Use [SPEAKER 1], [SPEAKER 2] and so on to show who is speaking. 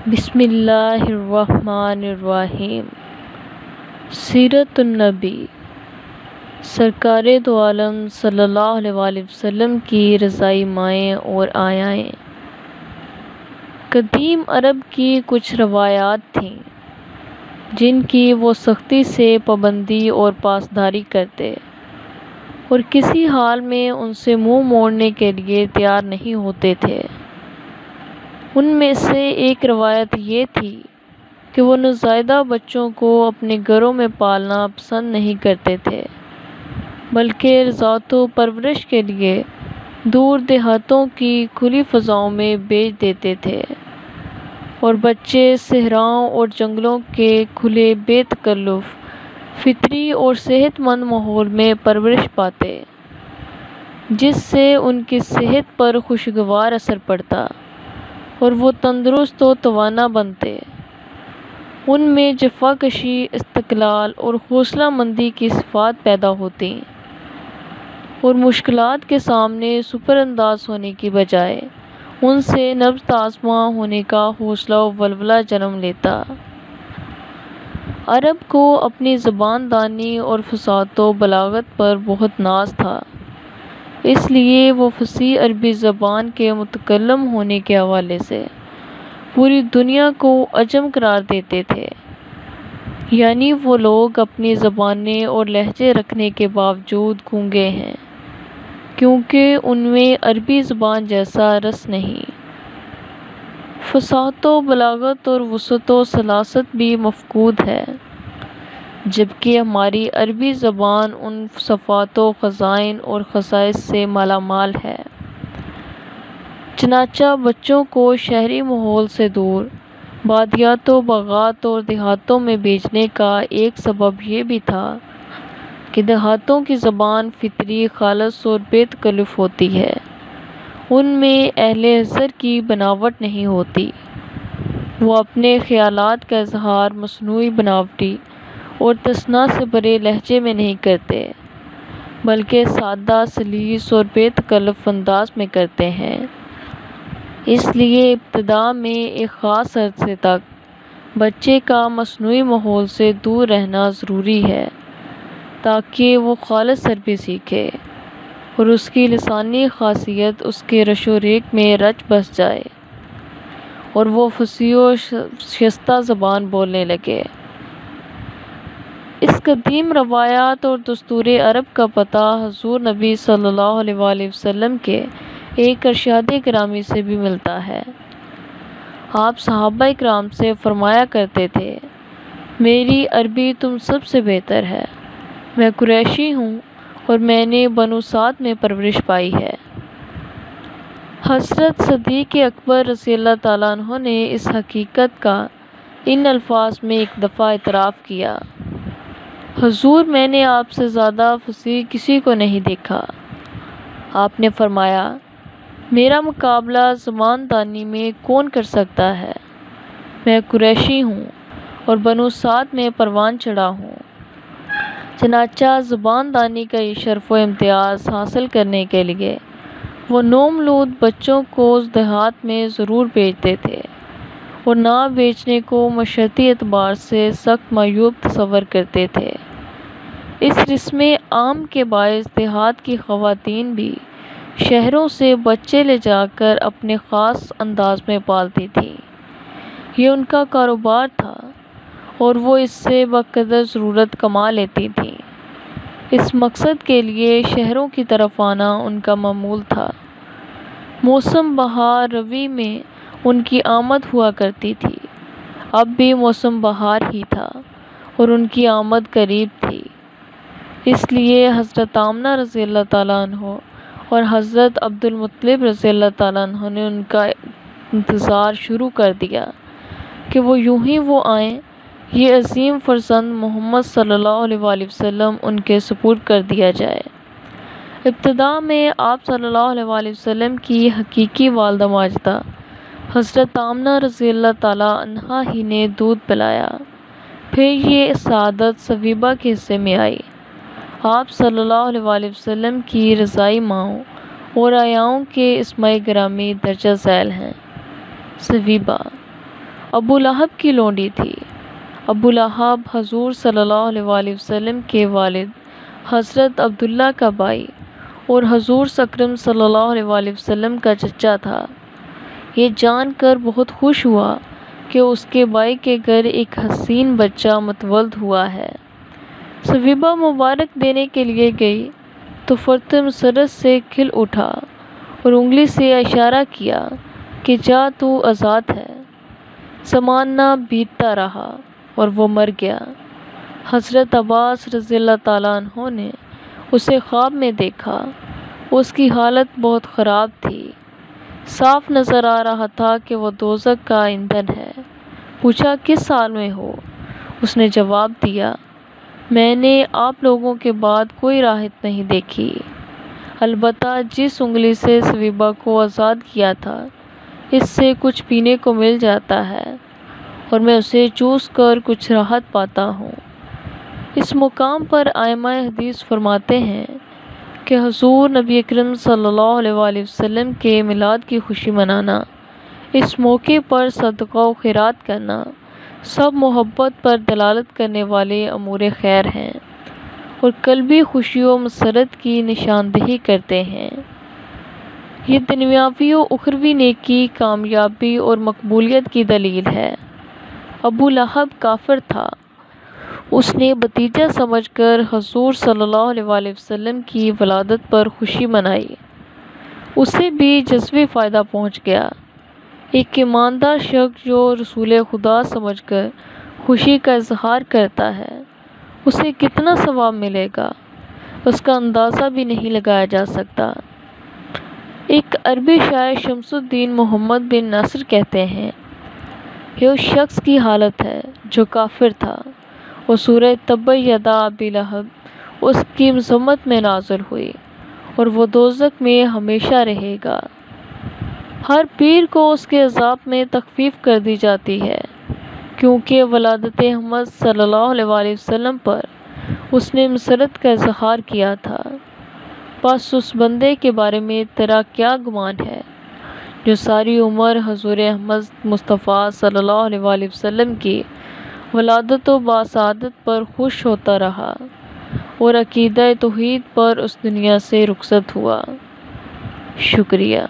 [SPEAKER 1] بسم اللہ الرحمن الرحیم۔ سیرت النبی سرکار دو عالم صلی اللہ علیہ وآلہ وسلم کی رضائی مائیں اور آیائیں۔ قدیم عرب کی کچھ روایات تھیں جن کی وہ سختی سے پابندی اور پاسداری کرتے اور کسی حال میں ان سے منہ موڑنے کے لیے تیار نہیں ہوتے تھے۔ ان میں سے ایک روایت یہ تھی کہ وہ نوزائیدہ بچوں کو اپنے گھروں میں پالنا پسند نہیں کرتے تھے، بلکہ رضاعت و پرورش کے لیے دور دیہاتوں کی کھلی فضاؤں میں بھیج دیتے تھے اور بچے صحراؤں اور جنگلوں کے کھلے بے تکلف فطری اور صحت مند ماحول میں پرورش پاتے، جس سے ان کی صحت پر خوشگوار اثر پڑتا اور وہ تندرست و توانا بنتے۔ ان میں جفاکشی، استقلال اور حوصلہ مندی کی صفات پیدا ہوتیں اور مشکلات کے سامنے سپر انداز ہونے کی بجائے ان سے نبض آزما ہونے کا حوصلہ و ولولہ جنم لیتا۔ عرب کو اپنی زبان دانی اور فصاحت و بلاغت پر بہت ناز تھا، اس لیے وہ فصیح عربی زبان کے متکلم ہونے کے حوالے سے پوری دنیا کو عجم قرار دیتے تھے، یعنی وہ لوگ اپنی زبانیں اور لہجے رکھنے کے باوجود گونگے ہیں، کیونکہ ان میں عربی زبان جیسا رس نہیں۔ فصاحت و بلاغت اور وسعت و سلاست بھی مفقود ہے، جبکہ ہماری عربی زبان ان صفات و خزائن اور خصائص سے مالا مال ہے۔ چنانچہ بچوں کو شہری ماحول سے دور بادیات و باغات اور دیہاتوں میں بھیجنے کا ایک سبب یہ بھی تھا کہ دیہاتوں کی زبان فطری، خالص اور بے تکلف ہوتی ہے۔ ان میں اہل حضر کی بناوٹ نہیں ہوتی، وہ اپنے خیالات کا اظہار مصنوعی بناوٹی اور تصنع سے بھرے لہجے میں نہیں کرتے، بلکہ سادہ، سلیس اور بے تکلف انداز میں کرتے ہیں۔ اس لیے ابتدا میں ایک خاص عرصے تک بچے کا مصنوعی ماحول سے دور رہنا ضروری ہے تاکہ وہ خالص عربی سیکھے اور اس کی لسانی خاصیت اس کے رش و ریگ میں رچ بس جائے اور وہ فصیح و شائستہ زبان بولنے لگے۔ اس قدیم روایات اور دستور عرب کا پتہ حضور نبی صلی اللہ علیہ وآلہ وسلم کے ایک ارشاد گرامی سے بھی ملتا ہے۔ آپ صحابہ کرام سے فرمایا کرتے تھے، میری عربی تم سب سے بہتر ہے، میں قریشی ہوں اور میں نے بنو سعد میں پرورش پائی ہے۔ حضرت صدیق اکبر رضی اللہ تعالیٰ عنہ نے اس حقیقت کا ان الفاظ میں ایک دفعہ اعتراف کیا، حضور میں نے آپ سے زیادہ فصیح کسی کو نہیں دیکھا۔ آپ نے فرمایا، میرا مقابلہ زبان دانی میں کون کر سکتا ہے؟ میں قریشی ہوں اور بنو سعد میں پروان چڑھا ہوں۔ چنانچہ زبان دانی کا یہ شرف و امتیاز حاصل کرنے کے لیے وہ نومولود بچوں کو اس دیہات میں ضرور بھیجتے تھے اور نہ بھیجنے کو معاشرتی اعتبار سے سخت معیوب تصور کرتے تھے۔ اس رسم عام کے باعث دیہات کی خواتین بھی شہروں سے بچے لے جا کر اپنے خاص انداز میں پالتی تھیں۔ یہ ان کا کاروبار تھا اور وہ اس سے بقدر ضرورت کما لیتی تھیں۔ اس مقصد کے لیے شہروں کی طرف آنا ان کا معمول تھا۔ موسم بہار روی میں ان کی آمد ہوا کرتی تھی۔ اب بھی موسم بہار ہی تھا اور ان کی آمد قریب تھی، اس لیے حضرت آمنہ رضی اللہ تعالیٰ عنہ اور حضرت عبد المطلب رضی اللہ تعالیٰ عنہ نے ان کا انتظار شروع کر دیا کہ وہ یوں ہی وہ آئیں، یہ عظیم فرزند محمد صلی اللہ علیہ وآلہ وسلم ان کے سپرد کر دیا جائے۔ ابتدا میں آپ صلی اللہ علیہ وآلہ وسلم کی حقیقی والدہ ماجدہ حضرت آمنہ رضی اللہ تعالیٰ عنہا ہی نے دودھ پلایا، پھر یہ سعادت ثویبہ کے حصے میں آئی۔ آپ صلی اللہ علیہ وآلہ وسلم کی رضائی ماؤں اور آیاؤں کے اسماء گرامی درجہ ذیل ہیں۔ ثویبہ ابو لہب کی لونڈی تھی۔ ابو لہب حضور صلی اللہ علیہ وسلم کے والد حضرت عبداللہ کا بھائی اور حضور اکرم صلی اللہ علیہ وسلم کا چچا تھا۔ یہ جان کر بہت خوش ہوا کہ اس کے بھائی کے گھر ایک حسین بچہ متولد ہوا ہے۔ صویبہ مبارک دینے کے لیے گئی تو فرط مسرت سے کھل اٹھا اور انگلی سے اشارہ کیا کہ جا تو آزاد ہے۔ زمانہ بیتتا رہا اور وہ مر گیا۔ حضرت عباس رضی اللہ تعالیٰ عنہ نے اسے خواب میں دیکھا۔ اس کی حالت بہت خراب تھی۔ صاف نظر آ رہا تھا کہ وہ دوزخ کا ایندھن ہے۔ پوچھا کس حال میں ہو؟ اس نے جواب دیا میں نے آپ لوگوں کے بعد کوئی راحت نہیں دیکھی، البتہ جس انگلی سے صویبہ کو آزاد کیا تھا اس سے کچھ پینے کو مل جاتا ہے اور میں اسے چوس کر کچھ راحت پاتا ہوں۔ اس مقام پر ائمہ حدیث فرماتے ہیں کہ حضور نبی اکرم صلی اللہ علیہ وسلم کے میلاد کی خوشی منانا، اس موقع پر صدقہ و خیرات کرنا سب محبت پر دلالت کرنے والے امور خیر ہیں اور قلبی خوشی و مسرت کی نشاندہی کرتے ہیں۔ یہ دنیاوی و اخروی نیکی، کامیابی اور مقبولیت کی دلیل ہے۔ ابو لہب کافر تھا۔ اس نے بھتیجا سمجھ کر حضور صلی اللہ علیہ وسلم کی ولادت پر خوشی منائی۔ اسے بھی جزوی فائدہ پہنچ گیا۔ ایک ایماندار شخص جو رسول خدا سمجھ کر خوشی کا اظہار کرتا ہے اسے کتنا ثواب ملے گا اس کا اندازہ بھی نہیں لگایا جا سکتا۔ ایک عربی شاعر شمس الدین محمد بن نصر کہتے ہیں یہ اس شخص کی حالت ہے جو کافر تھا اور سورہ تبت یدا ابی لہب اس کی مذمت میں نازل ہوئی اور وہ دوزخ میں ہمیشہ رہے گا۔ ہر پیر کو اس کے عذاب میں تخفیف کر دی جاتی ہے کیونکہ ولادت احمد صلی اللہ علیہ وسلم پر اس نے مسرت کا اظہار کیا تھا۔ بس اس بندے کے بارے میں تیرا کیا گمان ہے جو ساری عمر حضور احمد مصطفیٰ صلی اللہ علیہ وسلم کی ولادت و باسعادت پر خوش ہوتا رہا اور عقیدہ توحید پر اس دنیا سے رخصت ہوا۔ شکریہ۔